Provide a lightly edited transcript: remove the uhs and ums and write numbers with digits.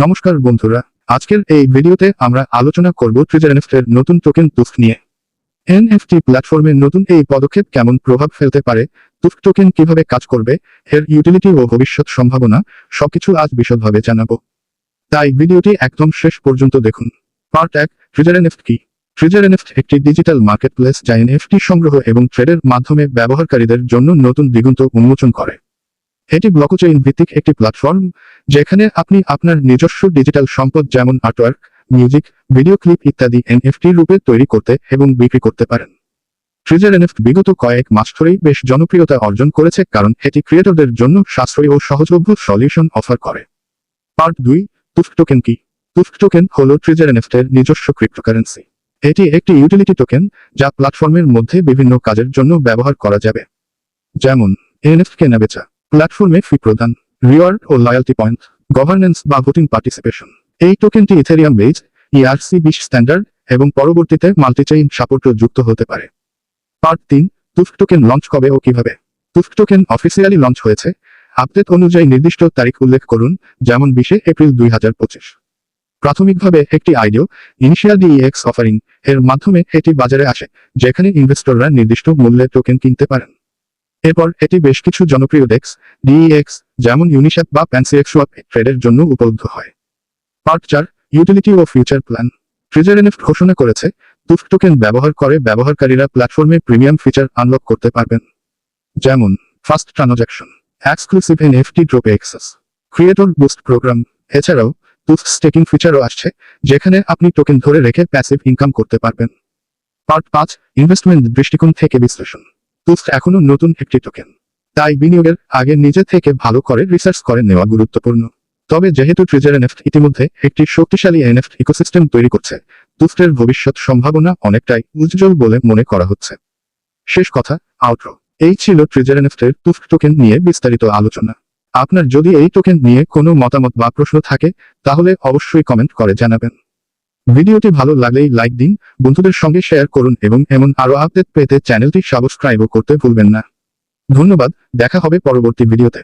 নমস্কার বন্ধুরা, আজকের এই ভিডিওতে আমরা আলোচনা করব ট্রেজার এনএফটি এর নতুন টোকেন তুফট নিয়ে। এনএফটি প্ল্যাটফর্মের নতুন এই পদক্ষেপ কেমন প্রভাব ফেলতে পারে, তুফট টোকেন কিভাবে কাজ করবে, এর ইউটিলিটি ও ভবিষ্যৎ সম্ভাবনা সবকিছু আজ বিশদভাবে জানাবো। তাই ভিডিওটি একদম শেষ পর্যন্ত দেখুন। পার্ট 1, ট্রেজার এনএফটি কি? ট্রেজার এনএফটি একটি ডিজিটাল মার্কেটপ্লেস যা এনএফটি সংগ্রহ এবং ট্রেডের মাধ্যমে ব্যবহারকারীদের জন্য নতুন দিগন্ত উন্মোচন করে। এটি ব্লকচেইন ভিত্তিক একটি প্ল্যাটফর্ম যেখানে আপনি আপনার নিজস্ব ডিজিটাল সম্পদ যেমন আর্টওয়ার্ক, মিউজিক, ভিডিও ক্লিপ ইত্যাদি এনএফটি রূপে তৈরি করতে এবং বিক্রি করতে পারেন। ট্রেজার এনএফটি বিগত কয়েক মাস ধরেই বেশ জনপ্রিয়তা অর্জন করেছে কারণ এটি ক্রিয়েটরদের জন্য সাশ্রয়ী ও সহজলভ্য সলিউশন অফার করে। পার্ট 2, তুফট টোকেন কি? তুফট টোকেন হল ট্রেজার এনএফটি এর নিজস্ব ক্রিপ্টোকারেন্সি। এটি একটি ইউটিলিটি টোকেন যা প্ল্যাটফর্মের মধ্যে বিভিন্ন কাজের জন্য ব্যবহার করা যাবে, যেমন এনএফটি কেনাবেচা, প্ল্যাটফর্মে ফি প্রদান, রিওয়ার্ড ও লয়্যালটি পয়েন্ট, গভর্নেন্স বা ভোটিং পার্টিসিপেশন। এই টোকেনটি ইথেরিয়াম বেজ, ERC-20 স্ট্যান্ডার্ড এবং পরবর্তীতে মাল্টিচেইন সাপোর্টও যুক্ত হতে পারে। পার্ট 3, তুফট টোকেন লঞ্চ কবে ও কিভাবে? তুফট টোকেন অফিসিয়ালি লঞ্চ হয়েছে। আপডেট অনুযায়ী নির্দিষ্ট তারিখ উল্লেখ করুন, যেমন 20 এপ্রিল 2025। প্রাথমিকভাবে একটি আইডিও, ইনিশিয়াল DEX অফারিং এর মাধ্যমে এটি বাজারে আসে, যেখানে ইনভেস্টররা নির্দিষ্ট মূল্যে টোকেন কিনতে পারেন। এরপর এটি বেশ কিছু জনপ্রিয় ডেক্স, DEX যেমন ইউনিস্যাপ বা প্যানসিএক্সওয়াপ ট্রেডের জন্য উপলব্ধ হয়। পার্ট 4, ইউটিলিটি ও ফিউচার প্ল্যান। ট্রেজার এনএফটি ঘোষণা করেছে তুফট টোকেন ব্যবহার করে ব্যবহারকারীরা প্ল্যাটফর্মে প্রিমিয়াম ফিচার আনলক করতে পারবেন, যেমন fast transaction, exclusive NFT drop access, creator boost program. এছাড়াও তুফট স্টেকিং ফিচারও আসছে, যেখানে আপনি টোকেন ধরে রেখে প্যাসিভ ইনকাম করতে পারবেন। পার্ট 5, ইনভেস্টমেন্ট দৃষ্টিকোণ থেকে বিশ্লেষণ। তুফট এখনো নতুন একটি টোকেন, তাই বিনিয়োগের আগে নিজে থেকে ভালো করে রিসার্চ করে নেওয়া গুরুত্বপূর্ণ। তবে যেহেতু ট্রেজার এনএফটি ইতিমধ্যে একটি শক্তিশালী এনএফটি ইকোসিস্টেম তৈরি করছে, তুফটের ভবিষ্যৎ সম্ভাবনা অনেকটাই উজ্জ্বল বলে মনে করা হচ্ছে। শেষ কথা, আউটরো। এই ছিল ট্রেজার এনএফটির তুফট টোকেন নিয়ে বিস্তারিত আলোচনা। আপনার যদি এই টোকেন নিয়ে কোনো মতামত বা প্রশ্ন থাকে তাহলে অবশ্যই কমেন্ট করে জানাবেন। ভিডিওটি ভালো লাগলেই লাইক দিন, বন্ধুদের সঙ্গে শেয়ার করুন এবং এমন আরো আপডেট পেতে চ্যানেলটি সাবস্ক্রাইবও করতে ভুলবেন না। ধন্যবাদ, দেখা হবে পরবর্তী ভিডিওতে।